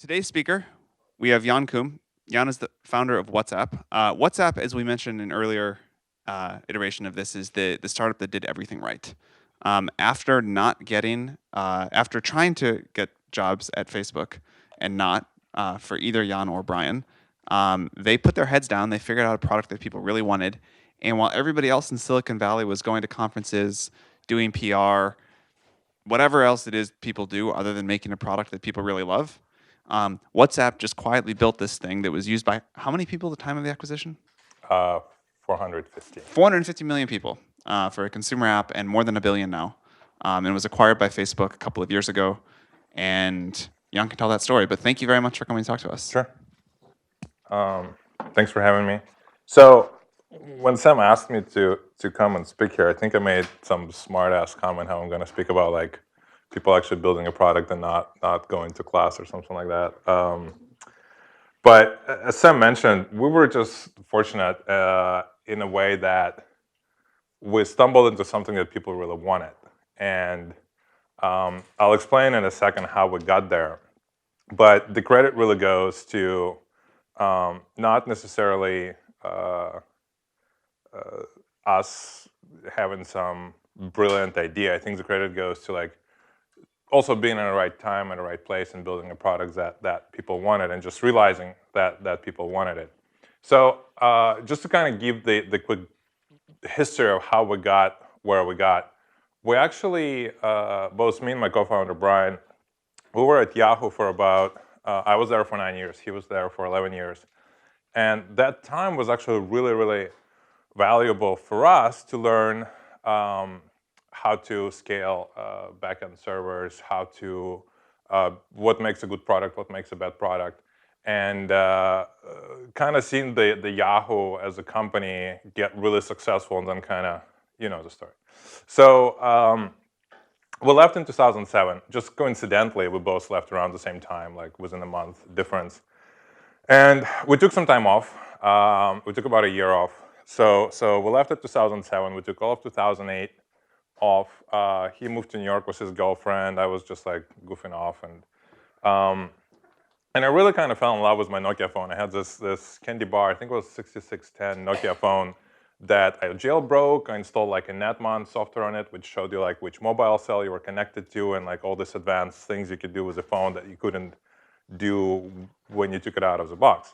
Today's speaker, we have Jan Koum. Jan is the founder of WhatsApp. WhatsApp, as we mentioned in earlier iteration of this, is the startup that did everything right. After trying to get jobs at Facebook and not for either Jan or Brian, they put their heads down. They figured out a product that people really wanted. And while everybody else in Silicon Valley was going to conferences, doing PR, whatever else it is people do other than making a product that people really love, WhatsApp just quietly built this thing that was used by how many people at the time of the acquisition? Uh, 450. 450 million people for a consumer app, and more than a billion now. And it was acquired by Facebook a couple of years ago. And Jan can tell that story. But thank you very much for coming to talk to us. Sure. Thanks for having me. So when Sam asked me to come and speak here, I think I made some smart-ass comment how I'm going to speak about like people actually building a product and not going to class or something like that. But as Sam mentioned, we were just fortunate in a way that we stumbled into something that people really wanted. And I'll explain in a second how we got there. But the credit really goes to not necessarily us having some brilliant idea. I think the credit goes to like also being in the right time and the right place and building a product that people wanted and just realizing that people wanted it. So just to kind of give the quick history of how we got where we got, we actually, both me and my co-founder Brian, we were at Yahoo for about, I was there for 9 years, he was there for 11 years. And that time was actually really, really valuable for us to learn how to scale backend servers, what makes a good product, what makes a bad product, and kind of seeing the Yahoo as a company get really successful, and then kind of, you know the story. So we left in 2007. Just coincidentally, we both left around the same time, like within a month difference. And we took some time off. We took about a year off. So we left in 2007. We took all of 2008 off. He moved to New York with his girlfriend. I was just like goofing off. And I really kind of fell in love with my Nokia phone. I had this candy bar, I think it was 6610 Nokia phone that I jailbroke. I installed like a Netmon software on it, which showed you like which mobile cell you were connected to and like all these advanced things you could do with the phone that you couldn't do when you took it out of the box.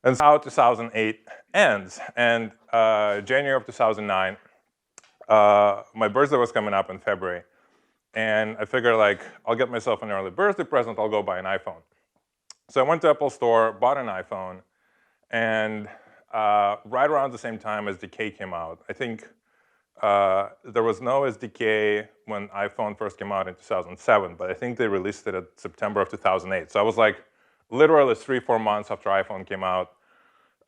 And so how 2008 ends. And January of 2009, my birthday was coming up in February. And I figured like, I'll get myself an early birthday present, I'll go buy an iPhone. So I went to Apple Store, bought an iPhone, and right around the same time as SDK came out, I think there was no SDK when iPhone first came out in 2007, but I think they released it in September of 2008. So I was like literally 3-4 months after iPhone came out,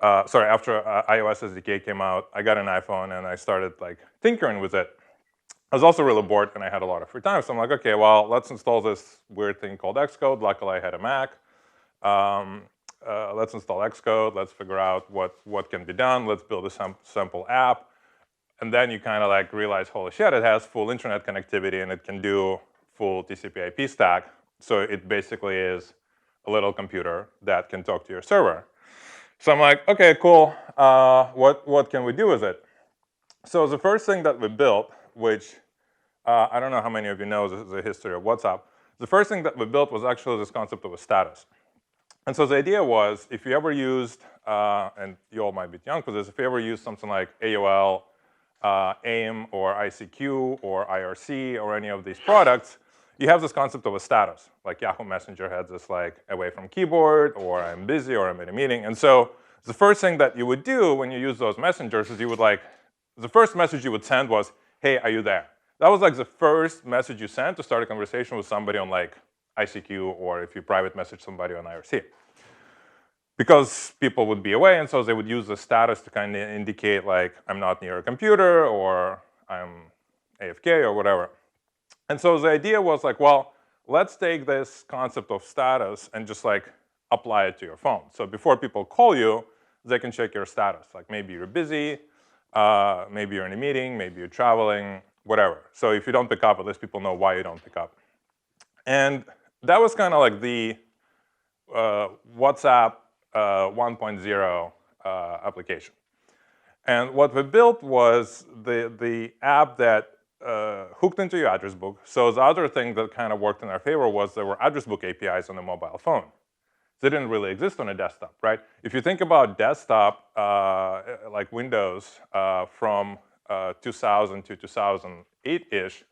after iOS SDK came out, I got an iPhone and I started like tinkering with it. I was also really bored and I had a lot of free time, so I'm like, okay, well, let's install this weird thing called Xcode. Luckily, I had a Mac. Let's install Xcode. Let's figure out what can be done. Let's build a simple app. And then you kind of like realize, holy shit, it has full internet connectivity and it can do full TCP/IP stack. So it basically is a little computer that can talk to your server. So I'm like, okay, cool. What can we do with it? So the first thing that we built, which I don't know how many of you know the history of WhatsApp, the first thing that we built was actually this concept of a status. And so the idea was, if you ever used, and you all might be young for this, if you ever used something like AOL, AIM, or ICQ, or IRC, or any of these products, you have this concept of a status. Like Yahoo Messenger had this like away from keyboard, or I'm busy, or I'm in a meeting. And so the first thing that you would do when you use those messengers is you would like, the first message you would send was, hey, are you there? That was like the first message you sent to start a conversation with somebody on like ICQ, or if you private message somebody on IRC. Because people would be away, and so they would use the status to kind of indicate like, I'm not near a computer, or I'm AFK, or whatever. And so the idea was like, well, let's take this concept of status and just like apply it to your phone. So before people call you, they can check your status. Like maybe you're busy, maybe you're in a meeting, maybe you're traveling, whatever. So if you don't pick up, at least people know why you don't pick up. And that was kind of like the WhatsApp 1.0 application. And what we built was the app that hooked into your address book. So the other thing that kind of worked in our favor was there were address book APIs on the mobile phone. They didn't really exist on a desktop, right? If you think about desktop, like Windows from 2000 to 2008-ish,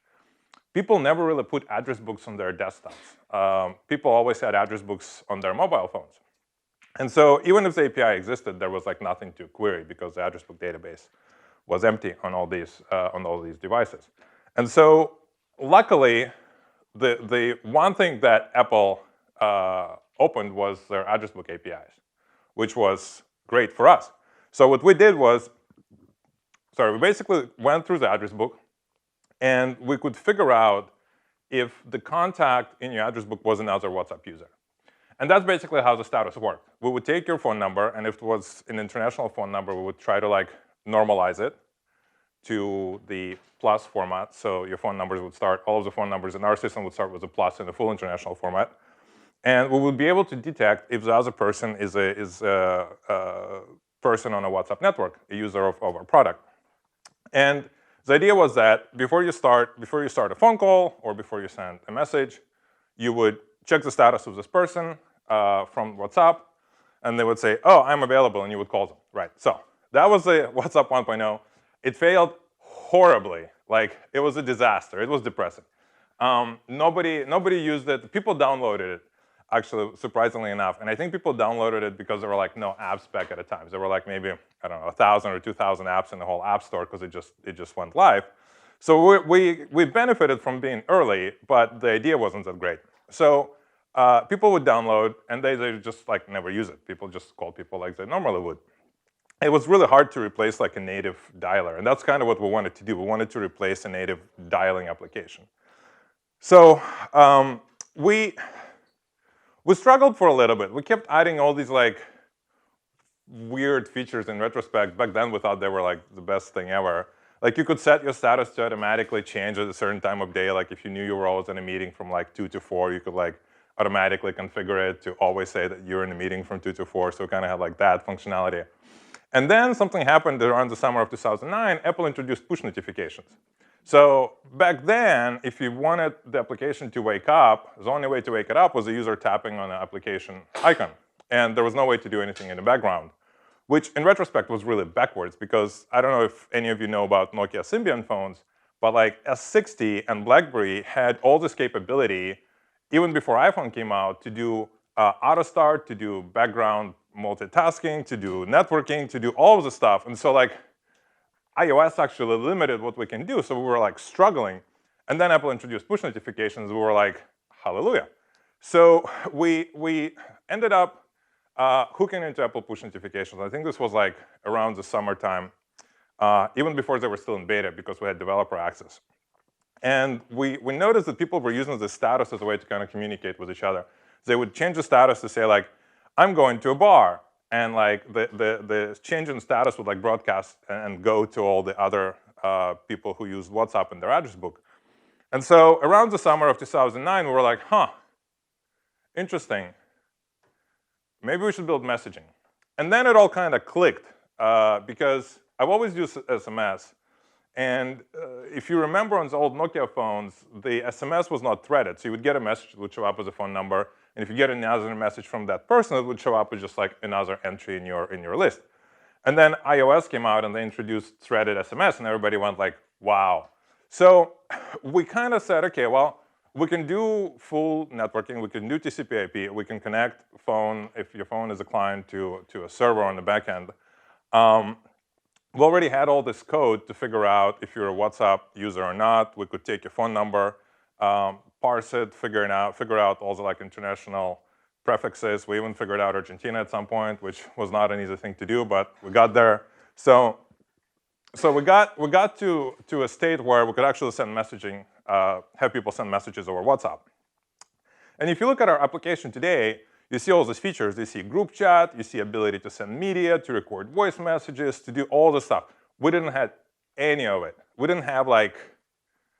people never really put address books on their desktops. People always had address books on their mobile phones. And so even if the API existed, there was like nothing to query because the address book database was empty on all these devices. And so luckily, the one thing that Apple opened was their address book APIs, which was great for us. So what we did was, we basically went through the address book, and we could figure out if the contact in your address book was another WhatsApp user. And that's basically how the status worked. We would take your phone number, and if it was an international phone number, we would try to like normalize it to the plus format. So your phone numbers would start, all of the phone numbers in our system would start with a plus in the full international format. And we would be able to detect if the other person is a person on a WhatsApp network, a user of our product. And the idea was that before you start a phone call or before you send a message, you would check the status of this person from WhatsApp, and they would say, "Oh, I'm available," and you would call them. Right. So that was the WhatsApp 1.0. It failed horribly. Like, it was a disaster. It was depressing. Nobody used it. People downloaded it, actually, surprisingly enough. And I think people downloaded it because there were like no app spec at the time. There were like maybe, I don't know, 1,000 or 2,000 apps in the whole app store because it just went live. So we benefited from being early, but the idea wasn't that great. So people would download, and they just like never use it. People just call people like they normally would. It was really hard to replace like a native dialer, and that's kind of what we wanted to do. We wanted to replace a native dialing application. So we struggled for a little bit. We kept adding all these like weird features in retrospect. Back then, we thought they were like the best thing ever. Like, you could set your status to automatically change at a certain time of day. Like, if you knew you were always in a meeting from like 2 to 4, you could like automatically configure it to always say that you're in a meeting from 2 to 4. So it kind of had like that functionality. And then something happened around the summer of 2009. Apple introduced push notifications. So back then, if you wanted the application to wake up, the only way to wake it up was the user tapping on the application icon. And there was no way to do anything in the background, which in retrospect was really backwards, because I don't know if any of you know about Nokia Symbian phones, but like S60 and BlackBerry had all this capability, even before iPhone came out, to do auto start, to do background multitasking, to do networking, to do all of the stuff. And so like iOS actually limited what we can do. So we were like struggling. And then Apple introduced push notifications. We were like, hallelujah. So we ended up hooking into Apple push notifications. I think this was like around the summertime, even before they were still in beta, because we had developer access. And we noticed that people were using the status as a way to kind of communicate with each other. They would change the status to say like, I'm going to a bar. And like the change in status would like broadcast and go to all the other people who use WhatsApp in their address book. And so around the summer of 2009, we were like, interesting. Maybe we should build messaging. And then it all kind of clicked, because I've always used SMS. And if you remember on the old Nokia phones, the SMS was not threaded. So you would get a message that would show up as a phone number. And if you get another message from that person, it would show up as just like another entry in your list. And then iOS came out, and they introduced threaded SMS, and everybody went like, wow. So we kind of said, OK, well, we can do full networking. We can do TCP/IP. We can connect phone, if your phone is a client, to a server on the back end. We already had all this code to figure out if you're a WhatsApp user or not. We could take your phone number, parse it, figure out all the like international prefixes. We even figured out Argentina at some point, which was not an easy thing to do, but we got there. So we got to a state where we could actually send messaging, have people send messages over WhatsApp. And if you look at our application today, you see all these features. You see group chat. You see ability to send media, to record voice messages, to do all this stuff. We didn't have any of it. We didn't have like,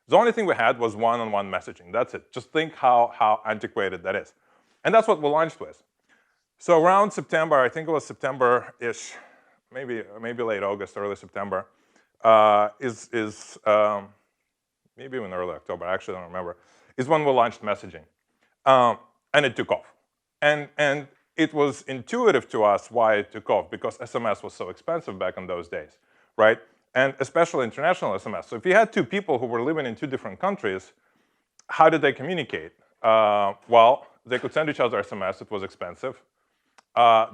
the only thing we had was one-on-one messaging. That's it. Just think how antiquated that is. And that's what we launched with. So around September, I think it was September-ish, maybe late August, early September, maybe even early October, I actually don't remember, is when we launched messaging. And it took off. And it was intuitive to us why it took off, because SMS was so expensive back in those days, right? And especially international SMS. So if you had two people who were living in two different countries, how did they communicate? Well, they could send each other SMS. It was expensive.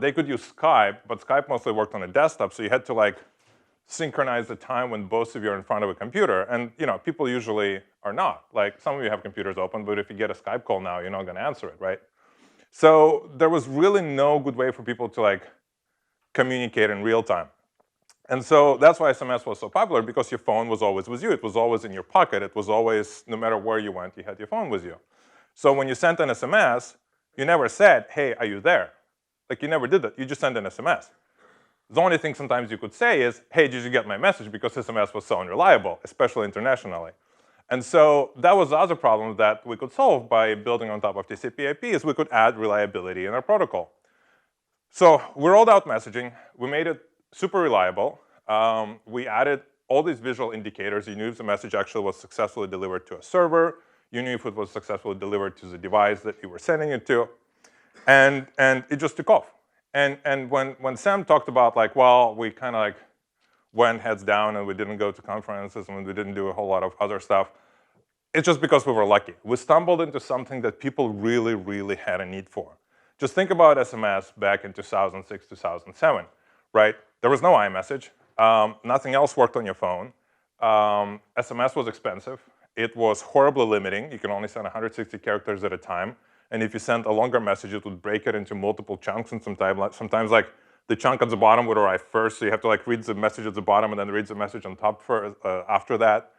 They could use Skype, but Skype mostly worked on a desktop, so you had to like synchronize the time when both of you are in front of a computer. And people usually are not. Like, some of you have computers open, but if you get a Skype call now, you're not going to answer it, right? So there was really no good way for people to like communicate in real time. And so that's why SMS was so popular, because your phone was always with you. It was always in your pocket. It was always, no matter where you went, you had your phone with you. So when you sent an SMS, you never said, hey, are you there? Like, you never did that. You just sent an SMS. The only thing sometimes you could say is, hey, did you get my message? Because SMS was so unreliable, especially internationally. And so that was the other problem that we could solve by building on top of TCP/IP, is we could add reliability in our protocol. So we rolled out messaging. We made it super reliable. We added all these visual indicators. You knew if the message actually was successfully delivered to a server. You knew if it was successfully delivered to the device that you were sending it to. And it just took off. And when Sam talked about, like, well, we kind of like went heads down and we didn't go to conferences and we didn't do a whole lot of other stuff, it's just because we were lucky. We stumbled into something that people really, really had a need for. Just think about SMS back in 2006, 2007, right? There was no iMessage. Nothing else worked on your phone. SMS was expensive. It was horribly limiting. You can only send 160 characters at a time. And if you sent a longer message, it would break it into multiple chunks. And sometimes like the chunk at the bottom would arrive first. So you have to like read the message at the bottom and then read the message on top after that.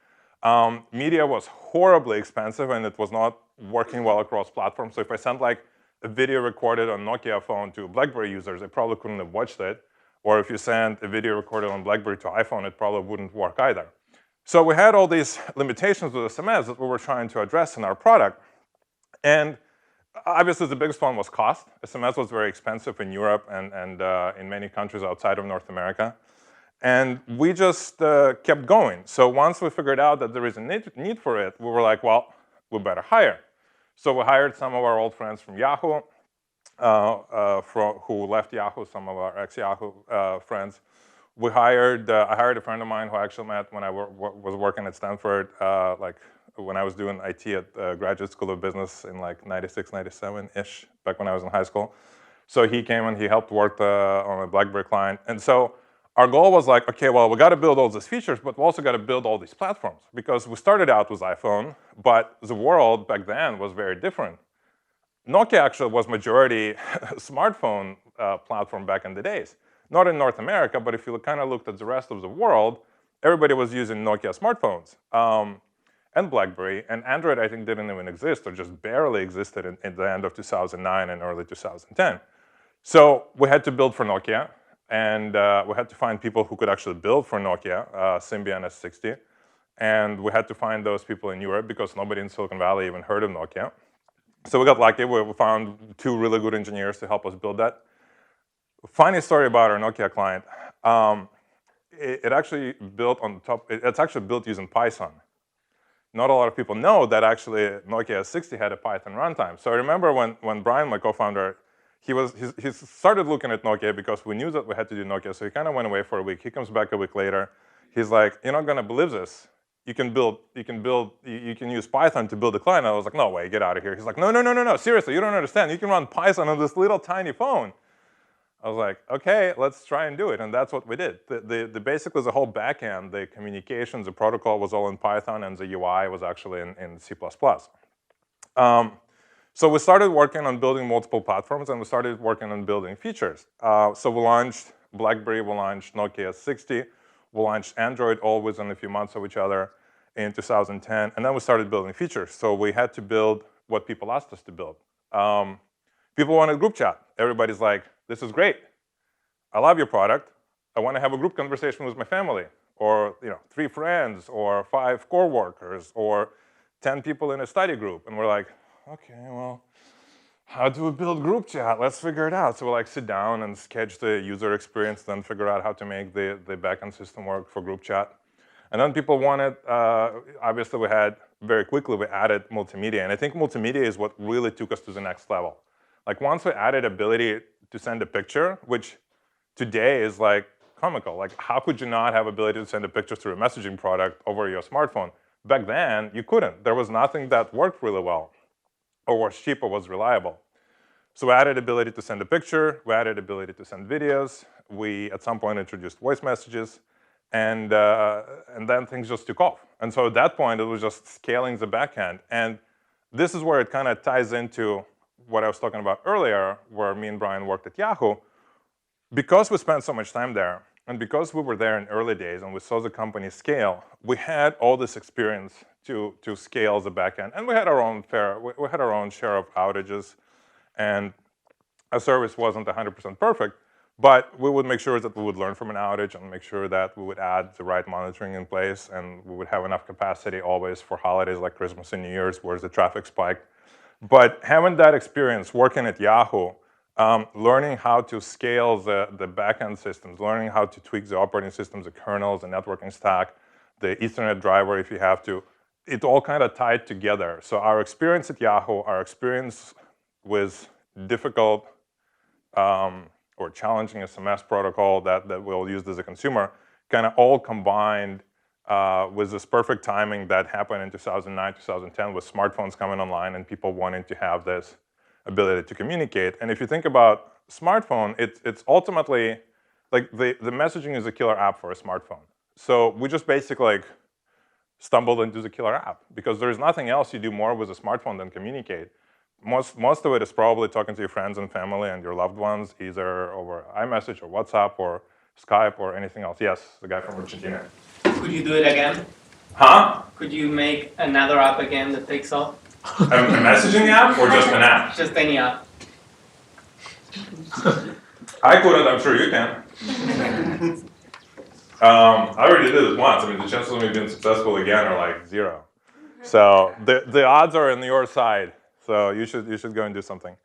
Media was horribly expensive, and it was not working well across platforms. So if I sent like a video recorded on Nokia phone to BlackBerry users, they probably couldn't have watched it. Or if you sent a video recorded on BlackBerry to iPhone, it probably wouldn't work either. So we had all these limitations with SMS that we were trying to address in our product. And obviously, the biggest one was cost. SMS was very expensive in Europe and in many countries outside of North America. And we just kept going. So once we figured out that there is a need for it, we were like, well, we better hire. So we hired some of our old friends from Yahoo, who left Yahoo, some of our ex-Yahoo friends. I hired a friend of mine who I actually met when I was working at Stanford, like when I was doing IT at Graduate School of Business in like 96, 97-ish, back when I was in high school. So he came and he helped work on a BlackBerry client. And so our goal was like, okay, well, we got to build all these features, but we also got to build all these platforms, because we started out with iPhone, but the world back then was very different. Nokia actually was majority smartphone platform back in the days. Not in North America, but if you kind of looked at the rest of the world, everybody was using Nokia smartphones and BlackBerry. And Android, I think, didn't even exist, or just barely existed in the end of 2009 and early 2010. So we had to build for Nokia. And we had to find people who could actually build for Nokia, Symbian S60. And we had to find those people in Europe, because nobody in Silicon Valley even heard of Nokia. So we got lucky. We found two really good engineers to help us build that. Funny story about our Nokia client. It actually built on top. It's actually built using Python. Not a lot of people know that actually Nokia S60 had a Python runtime. So I remember when Brian, my co-founder, he started looking at Nokia, because we knew that we had to do Nokia. So he kind of went away for a week. He comes back a week later. He's like, "You're not gonna believe this. You can use Python to build a client." I was like, "No way, get out of here." He's like, "No, seriously, you don't understand. You can run Python on this little tiny phone." I was like, "Okay, let's try and do it." And that's what we did. Basically, the whole backend, the communications, the protocol was all in Python, and the UI was actually in C++. So we started working on building multiple platforms, and we started working on building features. So we launched BlackBerry, we launched Nokia S60, we launched Android, all within a few months of each other in 2010. And then we started building features. So we had to build what people asked us to build. People wanted group chat. Everybody's like, "This is great. I love your product. I want to have a group conversation with my family, or 3 friends, or 5 coworkers, or 10 people in a study group." And we're like, "Okay, well, how do we build group chat? Let's figure it out. So we like sit down and sketch the user experience, then figure out how to make the backend system work for group chat. And then people wanted, obviously we added multimedia. And I think multimedia is what really took us to the next level. Like once we added ability to send a picture, which today is like comical. Like how could you not have ability to send a picture through a messaging product over your smartphone? Back then, you couldn't. There was nothing that worked really well or was cheap or was reliable. So we added ability to send a picture. We added ability to send videos. We, at some point, introduced voice messages. And then things just took off. And so at that point, it was just scaling the backend. And this is where it kind of ties into what I was talking about earlier, where me and Brian worked at Yahoo. Because we spent so much time there, and because we were there in early days and we saw the company scale, we had all this experience to scale the backend. And we had our own share of outages. And our service wasn't 100% perfect. But we would make sure that we would learn from an outage and make sure that we would add the right monitoring in place, and we would have enough capacity always for holidays like Christmas and New Year's where the traffic spiked. But having that experience working at Yahoo, learning how to scale the backend systems, learning how to tweak the operating systems, the kernels, the networking stack, the Ethernet driver if you have to, it all kind of tied together. So our experience at Yahoo, our experience with difficult or challenging SMS protocol that we'll use as a consumer, kind of all combined with this perfect timing that happened in 2009, 2010 with smartphones coming online and people wanting to have this ability to communicate. And if you think about smartphone, it's ultimately, like the messaging is a killer app for a smartphone. So we just basically like stumbled into the killer app because there's nothing else you do more with a smartphone than communicate. Most of it is probably talking to your friends and family and your loved ones, either over iMessage or WhatsApp or Skype or anything else. Yes, the guy from Argentina. Could you do it again? Huh? Could you make another app again that takes off? A messaging app or just an app? Just any app. I couldn't, I'm sure you can. I already did it once. I mean, the chances of me being successful again are like 0. So the odds are on your side. So you should go and do something.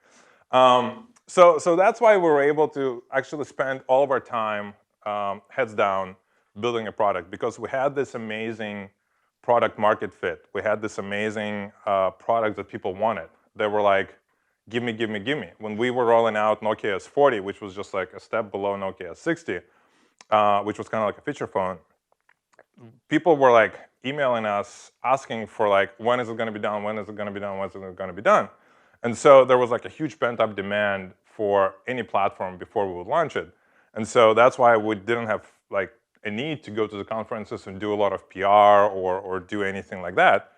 So that's why we were able to actually spend all of our time heads down building a product, because we had this amazing product market fit. We had this amazing product that people wanted. They were like, give me, give me, give me. When we were rolling out Nokia S40, which was just like a step below Nokia S60, which was kind of like a feature phone, people were like emailing us asking for like, when is it going to be done? When is it going to be done? When is it going to be done? And so there was like a huge pent-up demand for any platform before we would launch it. And so that's why we didn't have like a need to go to the conferences and do a lot of PR or do anything like that,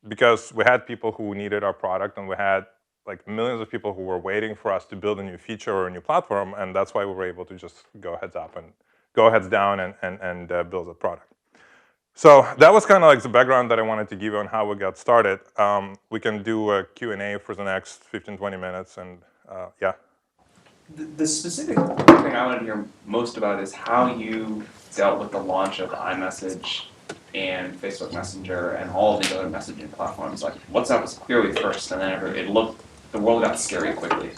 because we had people who needed our product, and we had like millions of people who were waiting for us to build a new feature or a new platform, and that's why we were able to just go heads down and build a product. So that was kind of like the background that I wanted to give you on how we got started. We can do a Q&A for the next 15, 20 minutes, and yeah. The specific thing I want to hear most about is how you dealt with the launch of iMessage and Facebook Messenger and all of the other messaging platforms. Like WhatsApp was clearly first, and then the world got scary quickly.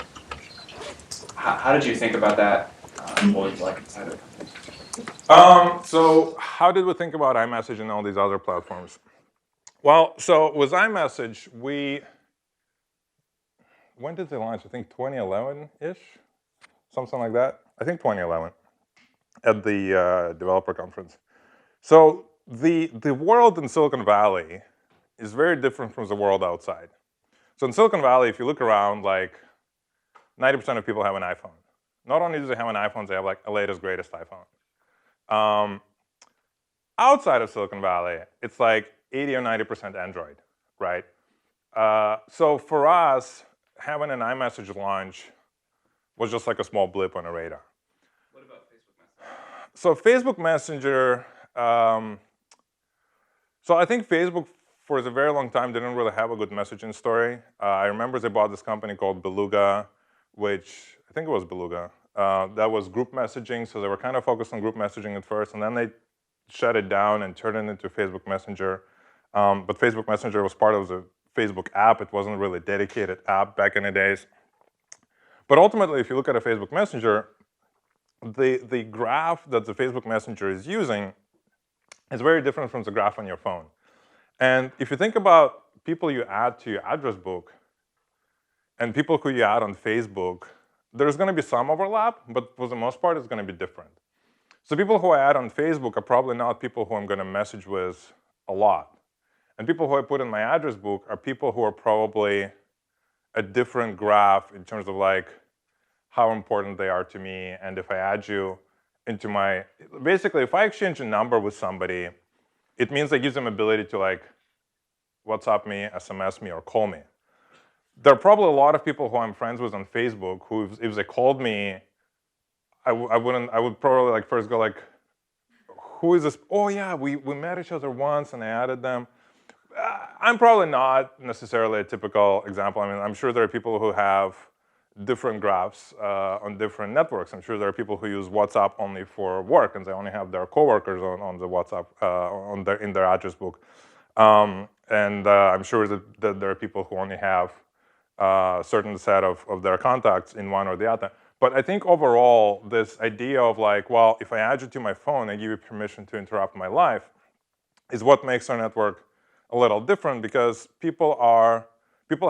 How did you think about that? What was it like inside of the company? So how did we think about iMessage and all these other platforms? Well, so with iMessage, when did they launch? I think 2011-ish, something like that. I think 2011 at the developer conference. So the world in Silicon Valley is very different from the world outside. So in Silicon Valley, if you look around, like 90% of people have an iPhone. Not only do they have an iPhone, they have like a latest, greatest iPhone. Outside of Silicon Valley, it's like 80 or 90% Android, right? So for us, having an iMessage launch was just like a small blip on a radar. What about Facebook Messenger? So Facebook Messenger, so I think Facebook for a very long time didn't really have a good messaging story. I remember they bought this company called Beluga, which I think it was Beluga. That was group messaging, so they were kind of focused on group messaging at first, and then they shut it down and turned it into Facebook Messenger. But Facebook Messenger was part of the Facebook app. It wasn't really a dedicated app back in the days. But ultimately, if you look at a Facebook Messenger, the graph that the Facebook Messenger is using is very different from the graph on your phone. And if you think about people you add to your address book and people who you add on Facebook, there's going to be some overlap, but for the most part, it's going to be different. So people who I add on Facebook are probably not people who I'm going to message with a lot. And people who I put in my address book are people who are probably a different graph in terms of like how important they are to me. And if I add you into my, basically, if I exchange a number with somebody, it means I give them ability to like WhatsApp me, SMS me, or call me. There are probably a lot of people who I'm friends with on Facebook who, if they called me, I would probably like first go like, who is this? Oh yeah, we met each other once and I added them. I'm probably not necessarily a typical example. I mean, I'm sure there are people who have different graphs on different networks. I'm sure there are people who use WhatsApp only for work and they only have their coworkers on the WhatsApp in their address book. And I'm sure that there are people who only have a certain set of their contacts in one or the other. But I think overall, this idea of like, well, if I add you to my phone, I give you permission to interrupt my life, is what makes our network a little different, because people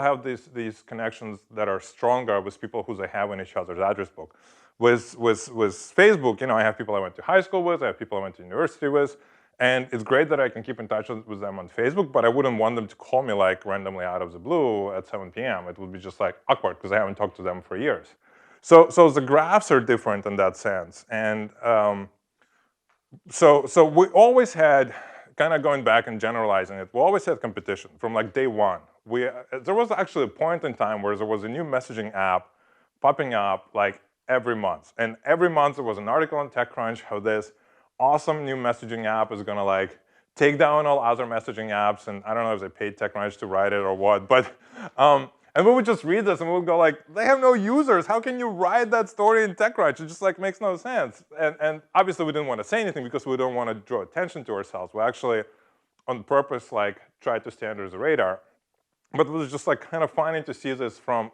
have these connections that are stronger with people who they have in each other's address book. With Facebook, I have people I went to high school with, I have people I went to university with, and it's great that I can keep in touch with them on Facebook, but I wouldn't want them to call me like randomly out of the blue at 7 p.m. It would be just like awkward because I haven't talked to them for years. So the graphs are different in that sense. And so we always had, kind of going back and generalizing it, we always had competition from like day one. There was actually a point in time where there was a new messaging app popping up like every month. And every month there was an article on TechCrunch how this awesome new messaging app is going to like take down all other messaging apps. And I don't know if they paid TechCrunch to write it or what, but and we would just read this and we would go like, they have no users. How can you write that story in TechCrunch? It just like makes no sense. And obviously we didn't want to say anything because we don't want to draw attention to ourselves. We actually, on purpose, like tried to stay under the radar. But it was just like kind of funny to see this from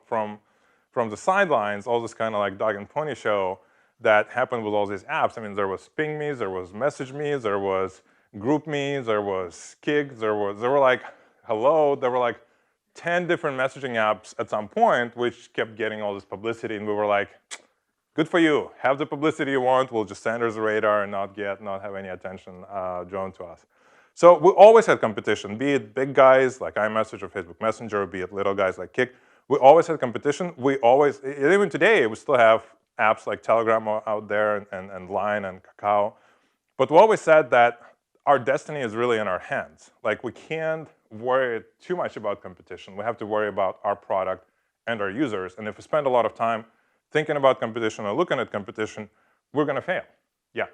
the sidelines, all this kind of like dog and pony show that happened with all these apps. I mean, there was Ping Me, there was Message Me, there was Group Me, there was Kik, there were like Hello, there were like 10 different messaging apps at some point, which kept getting all this publicity, and we were like, good for you. Have the publicity you want. We'll just stay under the radar and not have any attention drawn to us. So we always had competition, be it big guys like iMessage or Facebook Messenger, be it little guys like Kik. We always had competition. We always, even today, we still have apps like Telegram out there and Line and Kakao. But we always said that our destiny is really in our hands. Like, we can't worry too much about competition. We have to worry about our product and our users. And if we spend a lot of time thinking about competition or looking at competition, we're going to fail. Yeah.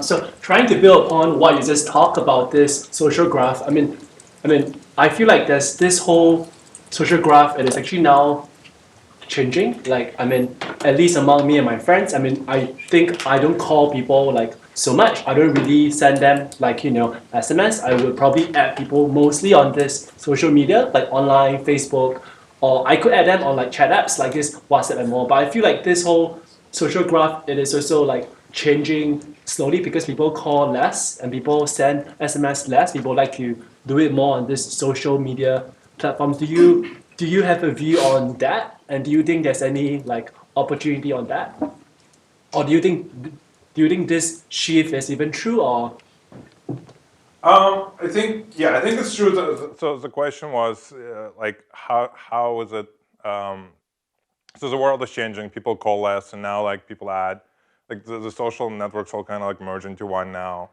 So trying to build upon what you just talked about, this social graph. I mean, I feel like there's this whole social graph. It is actually now changing. Like, at least among me and my friends. I think I don't call people like so much. I don't really send them like SMS. I would probably add people mostly on this social media, like online, Facebook, or I could add them on like chat apps like this, WhatsApp and more. But I feel like this whole social graph, it is also like changing slowly because people call less and people send SMS less. People like to do it more on this social media platforms. Do you have a view on that? And do you think there's any like opportunity on that? Or do you think this shift is even true, or? I think it's true. So the question was like, how is it? So the world is changing. People call less, and now like people add, like the social networks all kind of like merge into one now.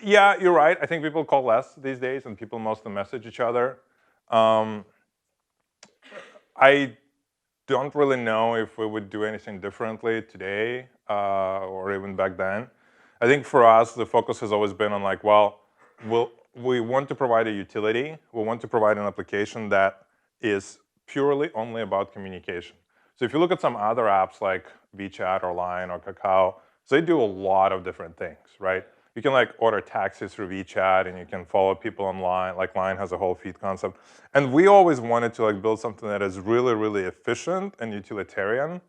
Yeah, you're right. I think people call less these days, and people mostly message each other. I don't really know if we would do anything differently today or even back then. I think for us, the focus has always been on like, well, we want to provide a utility. We want to provide an application that is purely only about communication. So if you look at some other apps like WeChat or Line or Kakao, they do a lot of different things, right? You can like order taxis through WeChat, and you can follow people online. Like Line has a whole feed concept. And we always wanted to like build something that is really, really efficient and utilitarian,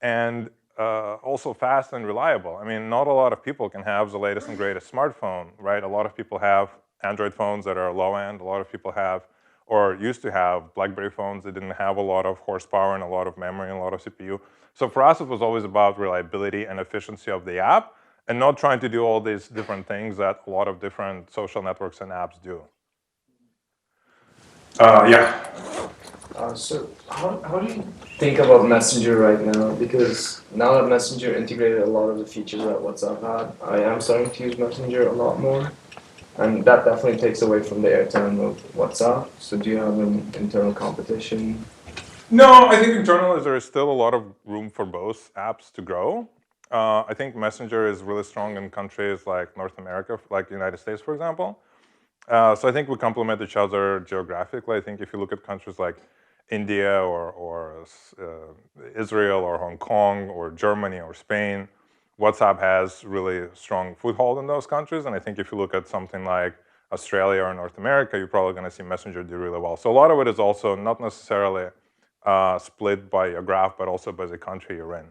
and also fast and reliable. I mean, not a lot of people can have the latest and greatest smartphone, right? A lot of people have Android phones that are low end. A lot of people have, or used to have, BlackBerry phones that didn't have a lot of horsepower and a lot of memory and a lot of CPU. So for us, it was always about reliability and efficiency of the app, and not trying to do all these different things that a lot of different social networks and apps do. Yeah. So how do you think about Messenger right now? Because now that Messenger integrated a lot of the features that WhatsApp had, I am starting to use Messenger a lot more. And that definitely takes away from the airtime of WhatsApp. So do you have an internal competition? No, I think internally there is still a lot of room for both apps to grow. I think Messenger is really strong in countries like North America, like the United States, for example. So I think we complement each other geographically. I think if you look at countries like India or Israel or Hong Kong or Germany or Spain, WhatsApp has really strong foothold in those countries. And I think if you look at something like Australia or North America, you're probably going to see Messenger do really well. So a lot of it is also not necessarily split by a graph, but also by the country you're in.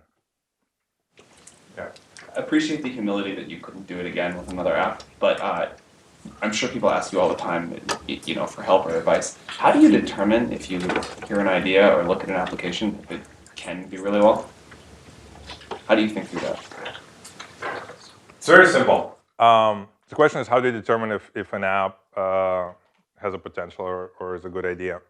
Yeah. I appreciate the humility that you couldn't do it again with another app, but I'm sure people ask you all the time, for help or advice. How do you determine if you hear an idea or look at an application if it can do really well? How do you think through that? It's very simple. The question is, how do you determine if an app has a potential or is a good idea?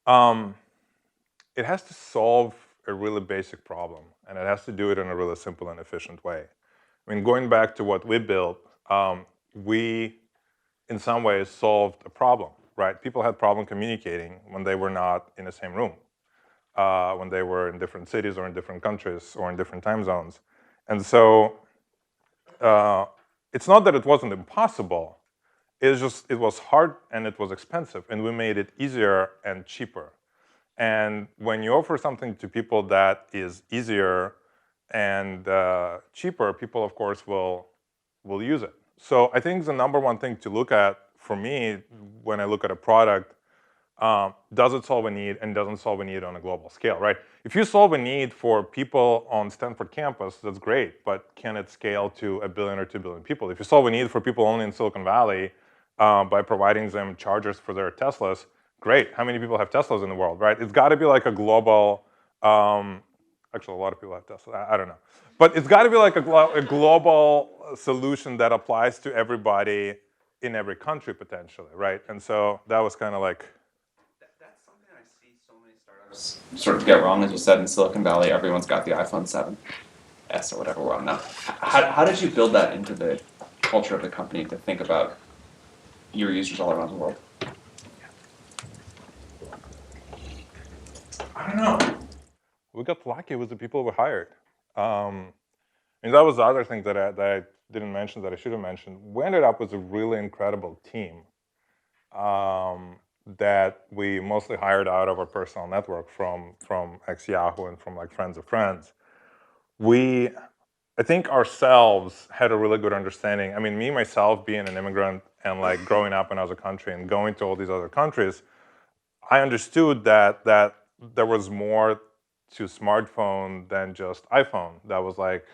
It has to solve a really basic problem, and it has to do it in a really simple and efficient way. I mean, going back to what we built, we, in some ways, solved a problem, right? People had problem communicating when they were not in the same room, when they were in different cities or in different countries or in different time zones. And so it's not that it wasn't impossible. It's just, it was hard and it was expensive, and we made it easier and cheaper. And when you offer something to people that is easier and cheaper, people, of course, will use it. So I think the number one thing to look at for me when I look at a product, does it solve a need and doesn't solve a need on a global scale, right? If you solve a need for people on Stanford campus, that's great, but can it scale to 1 billion or 2 billion people? If you solve a need for people only in Silicon Valley by providing them chargers for their Teslas, great. How many people have Teslas in the world, right? It's got to be like a global, actually a lot of people have Teslas, I don't know. But it's got to be like a global solution that applies to everybody in every country potentially, right? And so that was kind of like... That's something I see so many startups sort of get wrong, as you said, in Silicon Valley. Everyone's got the iPhone 7S or whatever we're on now. How did you build that into the culture of the company to think about your users all around the world? I don't know. We got lucky with the people we hired. And that was the other thing that I didn't mention that I should have mentioned. We ended up with a really incredible team that we mostly hired out of our personal network from ex-Yahoo and from like friends of friends. I think ourselves had a really good understanding. I mean, me, myself, being an immigrant and like growing up in another country and going to all these other countries, I understood that there was more to smartphone than just iPhone. That was like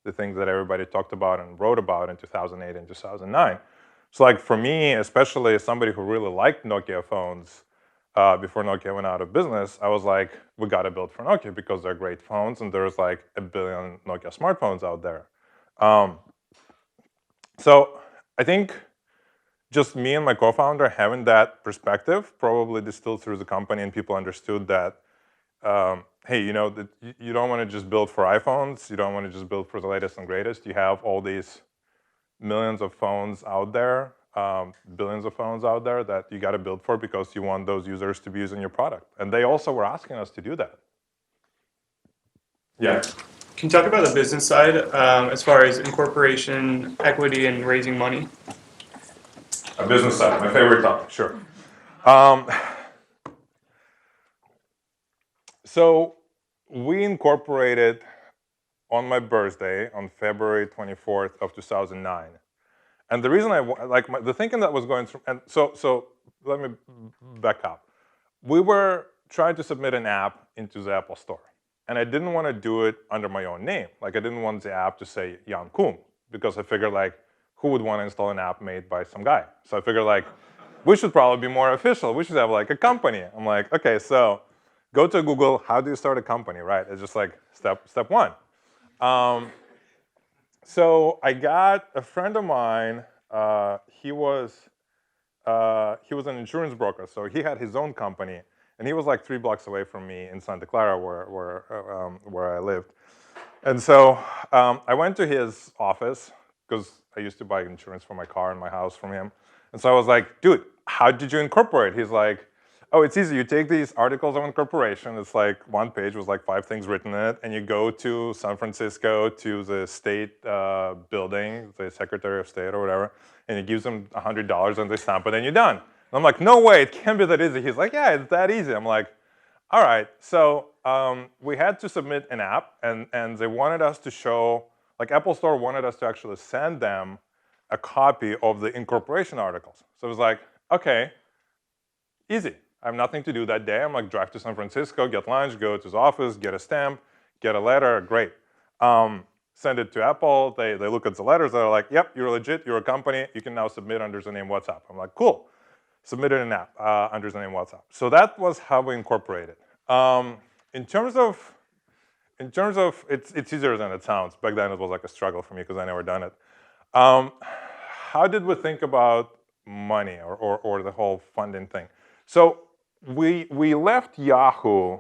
the things that everybody talked about and wrote about in 2008 and 2009. So like for me, especially as somebody who really liked Nokia phones before Nokia went out of business, I was like, we got to build for Nokia because they're great phones and there's like 1 billion Nokia smartphones out there. So I think just me and my co-founder having that perspective probably distilled through the company, and people understood that, hey, you don't want to just build for iPhones. You don't want to just build for the latest and greatest. You have all these millions of phones out there, billions of phones out there that you got to build for because you want those users to be using your product. And they also were asking us to do that. Yeah. Can you talk about the business side as far as incorporation, equity, and raising money? A business side, my favorite topic, sure. So we incorporated on my birthday on February 24th of 2009. And the reason the thinking that was going through, and so let me back up. We were trying to submit an app into the Apple Store. And I didn't want to do it under my own name. Like, I didn't want the app to say Jan Koum, because I figured, like, who would want to install an app made by some guy? So I figured, like, we should probably be more official. We should have, like, a company. I'm like, okay, so go to Google. How do you start a company, right? It's just like step one. So I got a friend of mine. He was an insurance broker, so he had his own company, and he was like 3 blocks away from me in Santa Clara, where I lived. And so I went to his office because I used to buy insurance for my car and my house from him. And so I was like, dude, how did you incorporate? He's like, oh, it's easy. You take these articles of incorporation. It's like one page with like 5 things written in it. And you go to San Francisco to the state building, the Secretary of State or whatever, and you give them $100 and they stamp it and you're done. And I'm like, no way, it can't be that easy. He's like, yeah, it's that easy. I'm like, all right. So we had to submit an app, and they wanted us to show, like Apple Store wanted us to actually send them a copy of the incorporation articles. So it was like, okay, easy. I have nothing to do that day. I'm like, drive to San Francisco, get lunch, go to his office, get a stamp, get a letter, great. Send it to Apple. They look at the letters. They're like, yep, you're legit. You're a company. You can now submit under the name WhatsApp. I'm like, cool. Submitted an app under the name WhatsApp. So that was how we incorporated. In terms of, it's easier than it sounds. Back then it was like a struggle for me because I never done it. How did we think about money or the whole funding thing? So we left Yahoo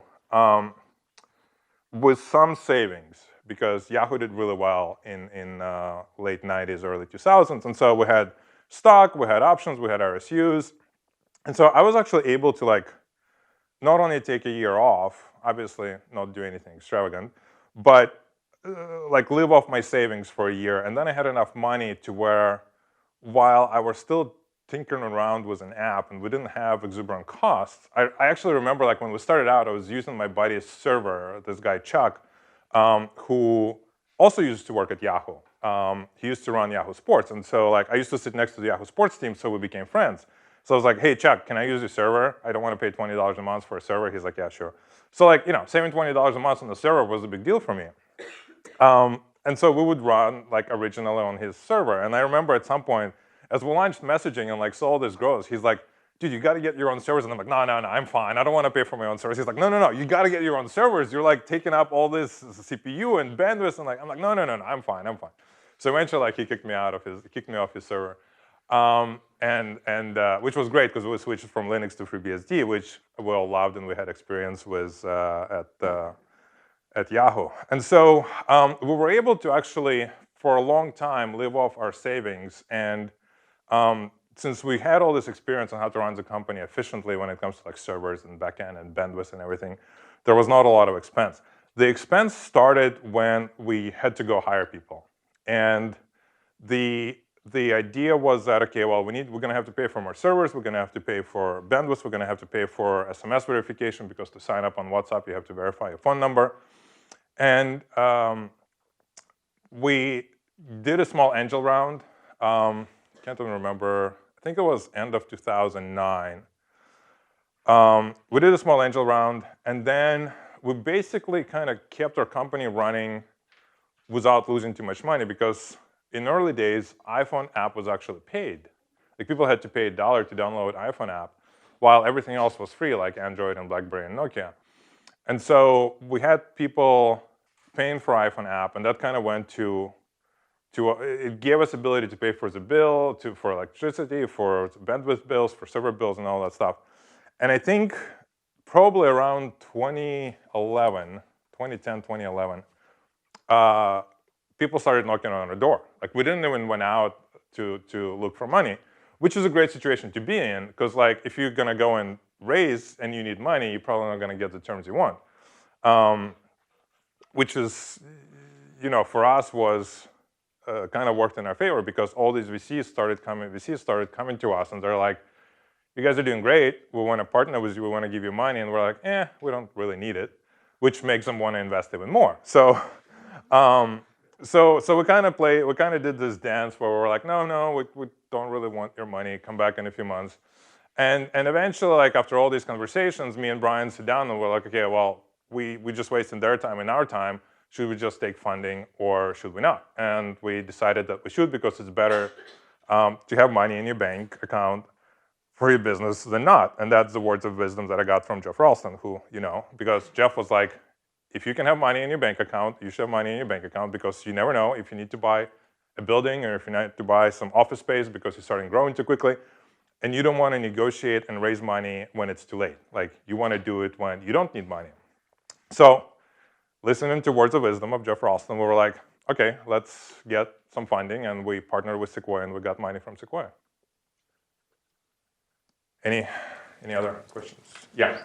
with some savings because Yahoo did really well in late 90s, early 2000s. And so we had stock, we had options, we had RSUs. And so I was actually able to like not only take a year off, obviously not do anything extravagant, but like live off my savings for a year. And then I had enough money to where while I was still tinkering around with an app and we didn't have exuberant costs, I actually remember like when we started out, I was using my buddy's server, this guy Chuck, who also used to work at Yahoo. He used to run Yahoo Sports. And so like I used to sit next to the Yahoo Sports team, so we became friends. So I was like, hey, Chuck, can I use your server? I don't want to pay $20 a month for a server. He's like, yeah, sure. So like, you know, saving $20 a month on the server was a big deal for me. And so we would run like originally on his server. And I remember at some point, as we launched messaging and like saw all this growth, he's like, dude, you got to get your own servers. And I'm like, no, I'm fine. I don't want to pay for my own servers. He's like, no, you got to get your own servers. You're like taking up all this CPU and bandwidth. And like, I'm like, no, I'm fine. So eventually, like he kicked me off his server, which was great because we switched from Linux to FreeBSD, which we all loved and we had experience with at Yahoo. And so we were able to actually, for a long time, live off our savings. And since we had all this experience on how to run the company efficiently when it comes to like servers and backend and bandwidth and everything, there was not a lot of expense. The expense started when we had to go hire people. And the idea was that, okay, well, we're going to have to pay for more servers, we're going to have to pay for bandwidth, we're going to have to pay for SMS verification because to sign up on WhatsApp, you have to verify your phone number. And we did a small angel round. Can't even remember. I think it was end of 2009. We did a small angel round, and then we basically kind of kept our company running without losing too much money because in early days, iPhone app was actually paid. Like people had to pay $1 to download iPhone app, while everything else was free, like Android and BlackBerry and Nokia. And so we had people paying for iPhone app, and that kind of went to it gave us ability to pay for the bill, for electricity, for bandwidth bills, for server bills, and all that stuff. And I think probably around 2010, 2011, people started knocking on our door. Like we didn't even went out to look for money, which is a great situation to be in, because like if you're gonna go and raise and you need money, you're probably not gonna get the terms you want. Which is, you know, for us was kind of worked in our favor because all these VCs started coming to us and they're like, you guys are doing great. We want to partner with you. We want to give you money. And we're like, we don't really need it, which makes them want to invest even more. So So we kind of did this dance where we're like, no, we don't really want your money. Come back in a few months. And eventually, like after all these conversations, me and Brian sit down and we're like, okay, well, we just wasted their time and our time. Should we just take funding or should we not? And we decided that we should because it's better to have money in your bank account for your business than not. And that's the words of wisdom that I got from Jeff Ralston, who, because Jeff was like, if you can have money in your bank account, you should have money in your bank account because you never know if you need to buy a building or if you need to buy some office space because you're starting growing too quickly. And you don't want to negotiate and raise money when it's too late. Like, you want to do it when you don't need money. So, listening to words of wisdom of Jeff Ralston, we were like, okay, let's get some funding. And we partnered with Sequoia and we got money from Sequoia. Any other questions? Yeah.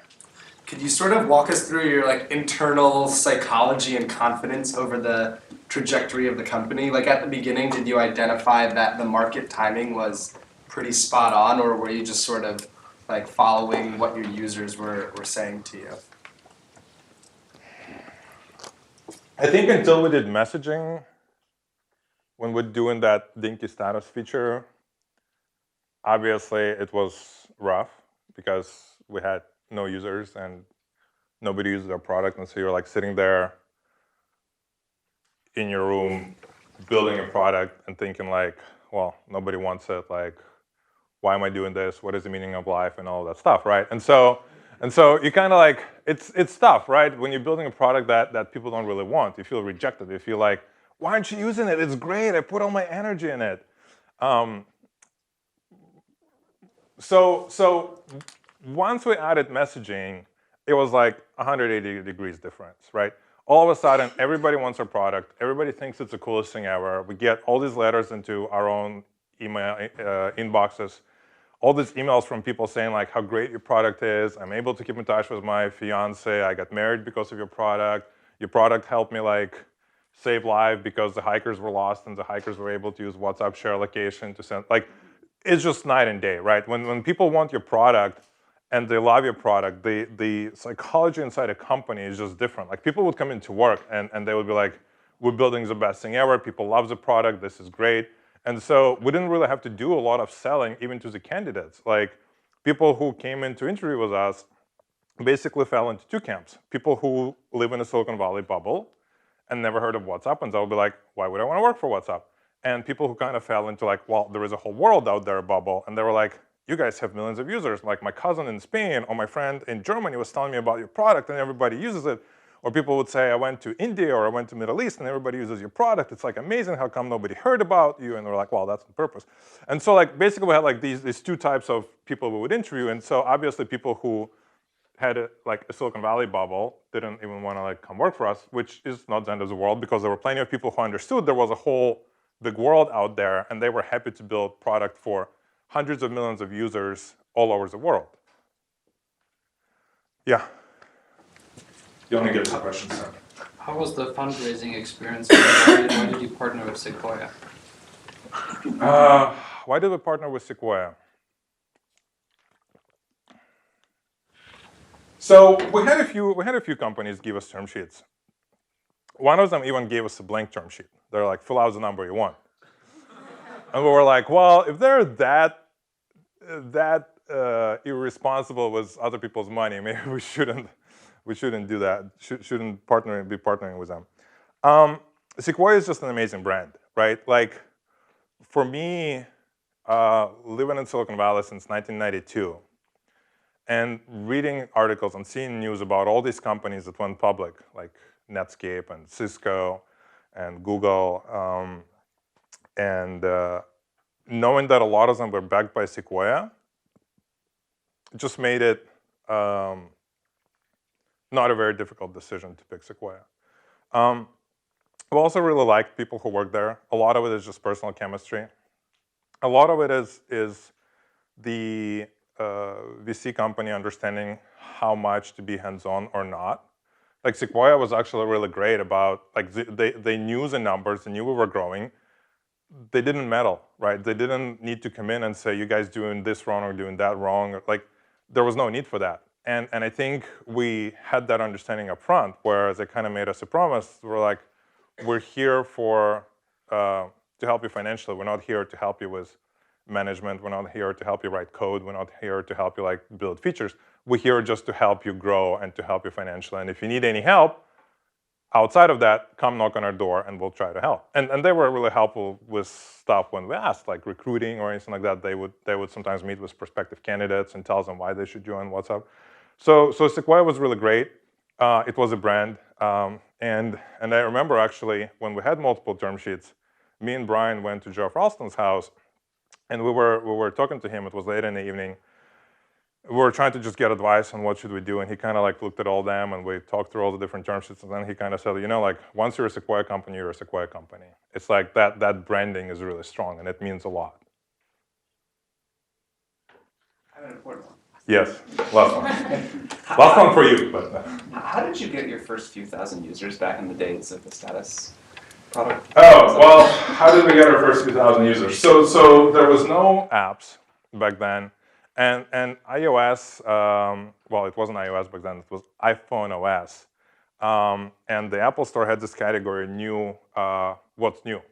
Could you sort of walk us through your internal psychology and confidence over the trajectory of the company? Like at the beginning, did you identify that the market timing was pretty spot on, or were you just sort of following what your users were saying to you? I think until we did messaging, when we're doing that dinky status feature, obviously it was rough because we had no users and nobody used our product, and so you're like sitting there in your room building a product and thinking like, well, nobody wants it, like, why am I doing this? What is the meaning of life and all that stuff, right? And so you kind of like, it's tough, right? When you're building a product that people don't really want, you feel rejected. You feel like, why aren't you using it? It's great. I put all my energy in it. So once we added messaging, it was like 180 degrees difference, right? All of a sudden, everybody wants our product. Everybody thinks it's the coolest thing ever. We get all these letters into our own email inboxes, all these emails from people saying like how great your product is. I'm able to keep in touch with my fiance. I got married because of your product. Your product helped me like save life because the hikers were lost and the hikers were able to use WhatsApp share location to send. Like, it's just night and day, right? When people want your product and they love your product, the psychology inside a company is just different. Like, people would come into work and they would be like, we're building the best thing ever. People love the product. This is great. And so we didn't really have to do a lot of selling even to the candidates. Like, people who came in to interview with us basically fell into two camps. People who live in a Silicon Valley bubble and never heard of WhatsApp, and they'll be like, why would I want to work for WhatsApp? And people who kind of fell into like, well, there is a whole world out there, a bubble, and they were like, you guys have millions of users. Like, my cousin in Spain or my friend in Germany was telling me about your product and everybody uses it. Or people would say, I went to India or I went to Middle East and everybody uses your product. It's like amazing, how come nobody heard about you? And they're like, well, that's the purpose. And so like basically we had like these two types of people we would interview. And so obviously people who had a Silicon Valley bubble didn't even want to like come work for us, which is not the end of the world because there were plenty of people who understood there was a whole big world out there and they were happy to build product for hundreds of millions of users all over the world. Yeah. You only get two questions, sir. How was the fundraising experience? Why did you partner with Sequoia? Why did we partner with Sequoia? So we had a few companies give us term sheets. One of them even gave us a blank term sheet. They're like, fill out the number you want. And we were like, well, if they're that irresponsible with other people's money, maybe we shouldn't do that. Shouldn't be partnering with them. Sequoia is just an amazing brand, right? Like, for me, living in Silicon Valley since 1992, and reading articles and seeing news about all these companies that went public, like Netscape and Cisco and Google, and knowing that a lot of them were backed by Sequoia, just made it not a very difficult decision to pick Sequoia. I also really like people who work there. A lot of it is just personal chemistry. A lot of it is the VC company understanding how much to be hands-on or not. Like, Sequoia was actually really great about, like, they knew the numbers, they knew we were growing. They didn't meddle, right? They didn't need to come in and say, you guys doing this wrong or doing that wrong. Like, there was no need for that. And I think we had that understanding up front, where they kind of made us a promise. We're like, we're here for to help you financially. We're not here to help you with management. We're not here to help you write code. We're not here to help you like build features. We're here just to help you grow and to help you financially. And if you need any help outside of that, come knock on our door and we'll try to help. And they were really helpful with stuff when we asked, like recruiting or anything like that. They would sometimes meet with prospective candidates and tell them why they should join WhatsApp. So Sequoia was really great. It was a brand. And I remember actually when we had multiple term sheets, me and Brian went to Geoff Ralston's house and we were talking to him. It was late in the evening. We were trying to just get advice on what should we do, and he kind of like looked at all of them, and we talked through all the different term sheets, and then he kind of said, you know, like once you're a Sequoia company, you're a Sequoia company. It's like that branding is really strong, and it means a lot. I have an important one. Yes, last one. Last one for you. But How did you get your first few thousand users back in the days of the status product? oh, well, how did we get our first 2,000 users? So there was no apps back then. And iOS, well, it wasn't iOS back then, it was iPhone OS. And the Apple Store had this category, new, what's new.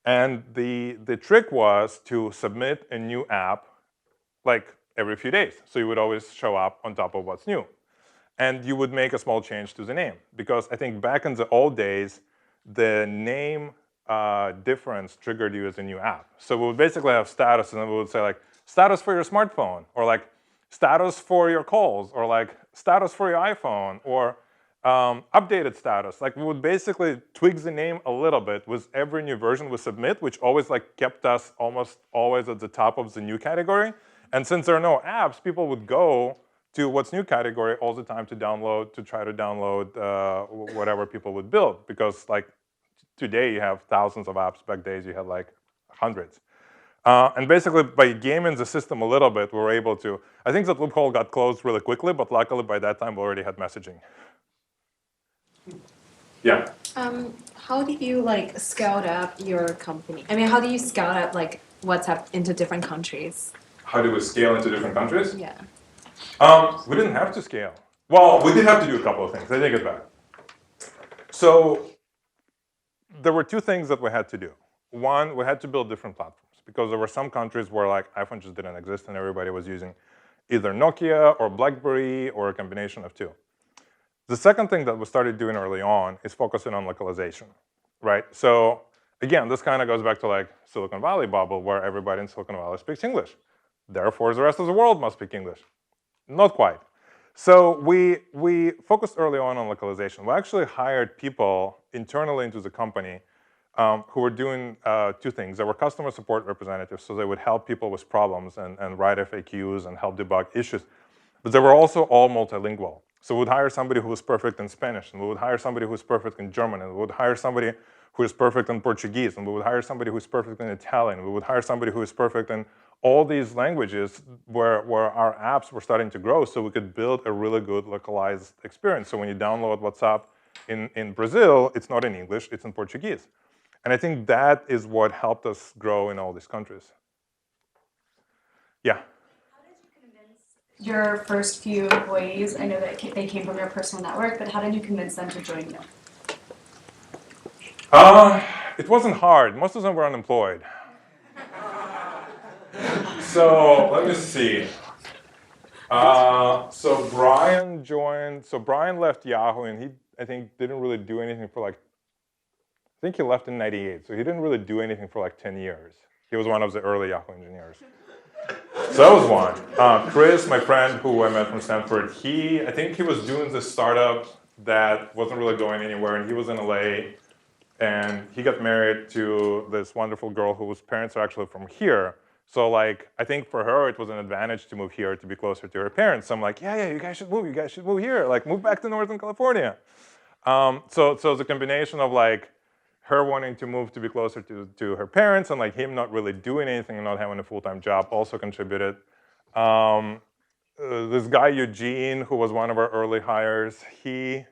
And the trick was to submit a new app like every few days. So you would always show up on top of what's new. And you would make a small change to the name. Because I think back in the old days, the name difference triggered you as a new app. So we would basically have status, and then we would say like, status for your smartphone, or like status for your calls, or like status for your iPhone, or updated status. Like we would basically tweak the name a little bit with every new version we submit, which always like kept us almost always at the top of the new category. And since there are no apps, people would go to what's new category all the time to try to download whatever people would build. Because like today you have thousands of apps, back days you had like hundreds. And basically, by gaming the system a little bit, we were able to. I think that loophole got closed really quickly, but luckily by that time we already had messaging. Yeah. How do you like scale up your company? I mean, how do you scale up like WhatsApp into different countries? How do we scale into different countries? Yeah. We didn't have to scale. Well, we did have to do a couple of things. I take it back. So there were two things that we had to do. One, we had to build different platforms, because there were some countries where like iPhone just didn't exist and everybody was using either Nokia or BlackBerry or a combination of two. The second thing that we started doing early on is focusing on localization, right? So again, this kind of goes back to like Silicon Valley bubble, where everybody in Silicon Valley speaks English. Therefore, the rest of the world must speak English. Not quite. So we focused early on localization. We actually hired people internally into the company who were doing two things. They were customer support representatives, so they would help people with problems and write FAQs and help debug issues. But they were also all multilingual. So we would hire somebody who was perfect in Spanish, and we would hire somebody who was perfect in German, and we would hire somebody who is perfect in Portuguese, and we would hire somebody who is perfect in Italian. We would hire somebody who is perfect in all these languages where our apps were starting to grow, so we could build a really good localized experience. So when you download WhatsApp in Brazil, it's not in English, it's in Portuguese. And I think that is what helped us grow in all these countries. Yeah? How did you convince your first few employees? I know that they came from your personal network, but how did you convince them to join you? It wasn't hard. Most of them were unemployed. So let me see. So Brian joined. So Brian left Yahoo, and he, I think, didn't really do anything for like. I think he left in '98, so he didn't really do anything for like 10 years. He was one of the early Yahoo engineers. So that was one. Chris, my friend who I met from Stanford, I think he was doing this startup that wasn't really going anywhere, and he was in LA, and he got married to this wonderful girl whose parents are actually from here. So like, I think for her, it was an advantage to move here to be closer to her parents. So I'm like, yeah, you guys should move here. Like, move back to Northern California. So the combination of like, her wanting to move to be closer to her parents and like him not really doing anything and not having a full-time job also contributed. This guy, Eugene, who was one of our early hires, he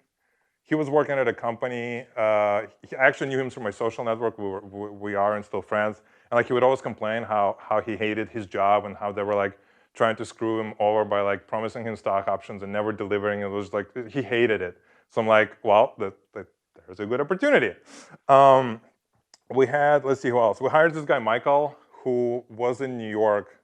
was working at a company. I actually knew him through my social network. We are and still friends. And like he would always complain how he hated his job and how they were like trying to screw him over by like promising him stock options and never delivering. It was like, he hated it. So I'm like, well, there's There's a good opportunity. We had, let's see who else. We hired this guy, Michael, who was in New York,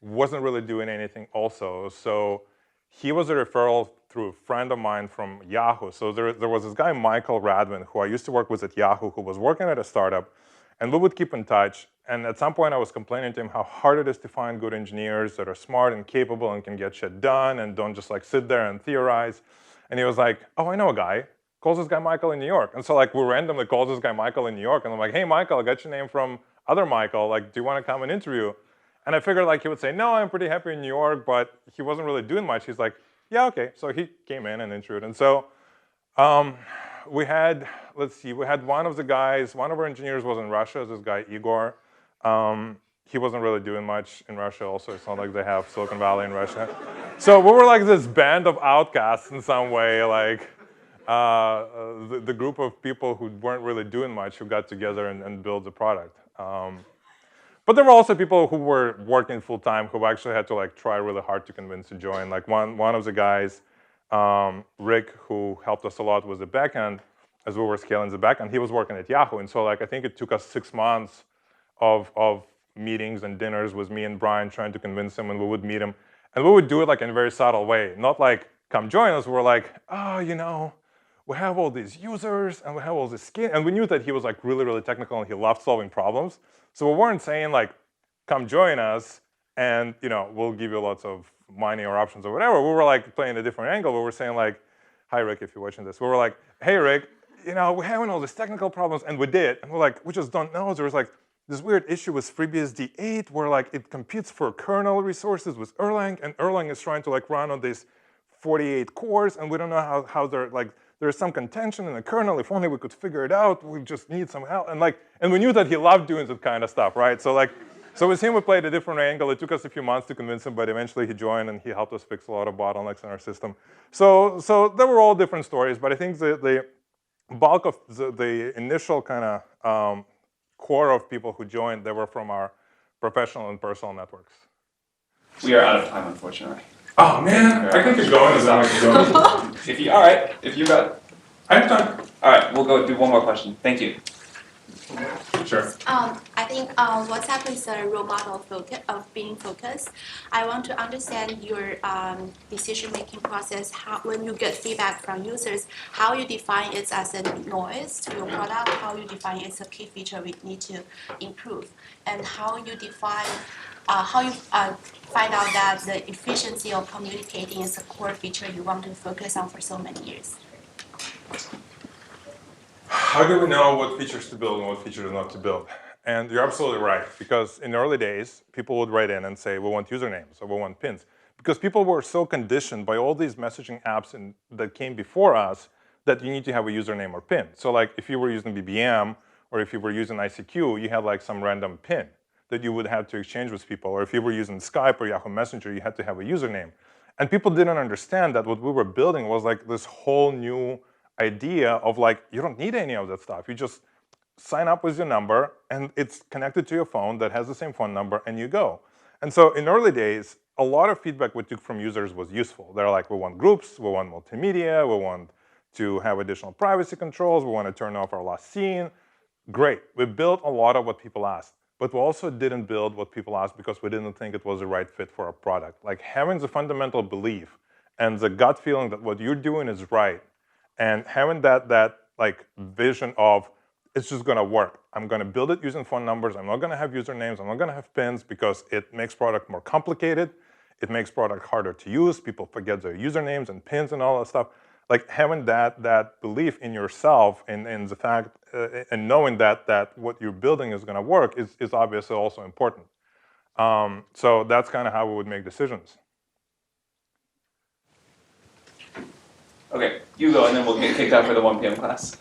wasn't really doing anything also. So he was a referral through a friend of mine from Yahoo. So there was this guy, Michael Radvin, who I used to work with at Yahoo, who was working at a startup. And we would keep in touch. And at some point, I was complaining to him how hard it is to find good engineers that are smart and capable and can get shit done and don't just like sit there and theorize. And he was like, oh, I know a guy. Calls this guy Michael in New York. And so like we randomly calls this guy Michael in New York. And I'm like, hey, Michael, I got your name from other Michael. Like, do you want to come and interview? And I figured like he would say, no, I'm pretty happy in New York, but he wasn't really doing much. He's like, yeah, okay. So he came in and interviewed. And so we had, let's see, we had one of the guys, one of our engineers was in Russia, this guy, Igor. He wasn't really doing much in Russia also. It's not like they have Silicon Valley in Russia. So we were like this band of outcasts in some way, like the group of people who weren't really doing much who got together and built the product. But there were also people who were working full time who actually had to like try really hard to convince to join. Like one of the guys, Rick, who helped us a lot with the backend as we were scaling the backend, he was working at Yahoo. And so like I think it took us 6 months of meetings and dinners with me and Brian trying to convince him, and we would meet him. And we would do it like in a very subtle way, not like, come join us. We're like, oh, you know, we have all these users and we have all this skin. And we knew that he was like really, really technical and he loved solving problems. So we weren't saying like, come join us and, you know, we'll give you lots of money or options or whatever. We were like playing a different angle. We were saying like, hi, Rick, if you're watching this. We were like, hey, Rick, you know, we're having all these technical problems. And we did. And we're like, we just don't know. There was like this weird issue with FreeBSD 8 where like it competes for kernel resources with Erlang. And Erlang is trying to like run on these 48 cores. And we don't know how they're like, there's some contention in the kernel. If only we could figure it out. We just need some help. And we knew that he loved doing that kind of stuff, right? So with him, we played a different angle. It took us a few months to convince him, but eventually he joined and he helped us fix a lot of bottlenecks in our system. So there were all different stories, but I think the bulk of the initial kind of core of people who joined, they were from our professional and personal networks. We are out of time, unfortunately. Oh man, I can keep going as long as you go. All right, if you got, I have time. all right, we'll go do one more question. Thank you. Sure. I think WhatsApp is a role model of being focused. I want to understand your decision-making process. When you get feedback from users, how you define it as a noise to your product, how you define it's a key feature we need to improve, and how you define, find out that the efficiency of communicating is a core feature you want to focus on for so many years. How do we know what features to build and what features not to build? And you're absolutely right, because in the early days, people would write in and say, we want usernames or we want pins. Because people were so conditioned by all these messaging apps that came before us that you need to have a username or pin. So like if you were using BBM or if you were using ICQ, you had like some random pin that you would have to exchange with people. Or if you were using Skype or Yahoo Messenger, you had to have a username. And people didn't understand that what we were building was like this whole new idea of like, you don't need any of that stuff. You just sign up with your number and it's connected to your phone that has the same phone number and you go. And so in early days, a lot of feedback we took from users was useful. They're like, we want groups, we want multimedia, we want to have additional privacy controls, we want to turn off our last scene. Great, we built a lot of what people asked, but we also didn't build what people asked because we didn't think it was the right fit for our product. Like having the fundamental belief and the gut feeling that what you're doing is right, and having that like vision of it's just going to work. I'm going to build it using phone numbers. I'm not going to have usernames. I'm not going to have pins because it makes product more complicated. It makes product harder to use. People forget their usernames and pins and all that stuff. Like having that belief in yourself and in the fact and knowing that what you're building is going to work is obviously also important. So that's kind of how we would make decisions. Okay, you go, and then we'll get kicked out for the 1 p.m. class.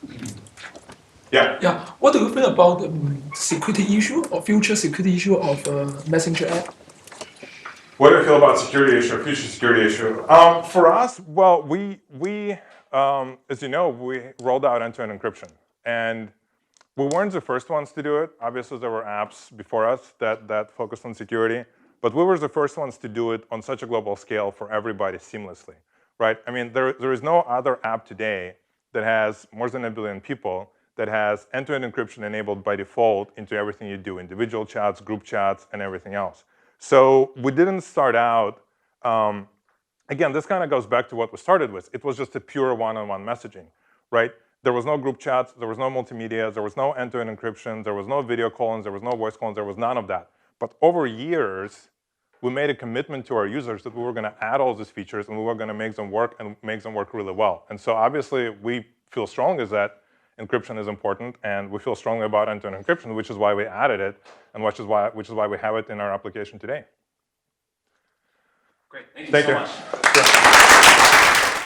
Yeah. Yeah. What do you feel about the security issue or future security issue of Messenger app? What do I feel about security issue or future security issue? For us, well, we as you know, we rolled out end-to-end encryption. And we weren't the first ones to do it. Obviously, there were apps before us that focused on security. But we were the first ones to do it on such a global scale for everybody seamlessly. Right? I mean, there is no other app today that has more than 1 billion people, that has end-to-end encryption enabled by default into everything you do, individual chats, group chats, and everything else. So we didn't start out, again, this kind of goes back to what we started with. It was just a pure one-on-one messaging, right? There was no group chats, there was no multimedia, there was no end-to-end encryption, there was no video calls, there was no voice calls, there was none of that. But over years, we made a commitment to our users that we were going to add all these features and we were going to make them work and make them work really well. And so obviously, we feel strongly that encryption is important, and we feel strongly about end-to-end encryption, which is why we added it, and which is why we have it in our application today. Great, thank you so much. Sure.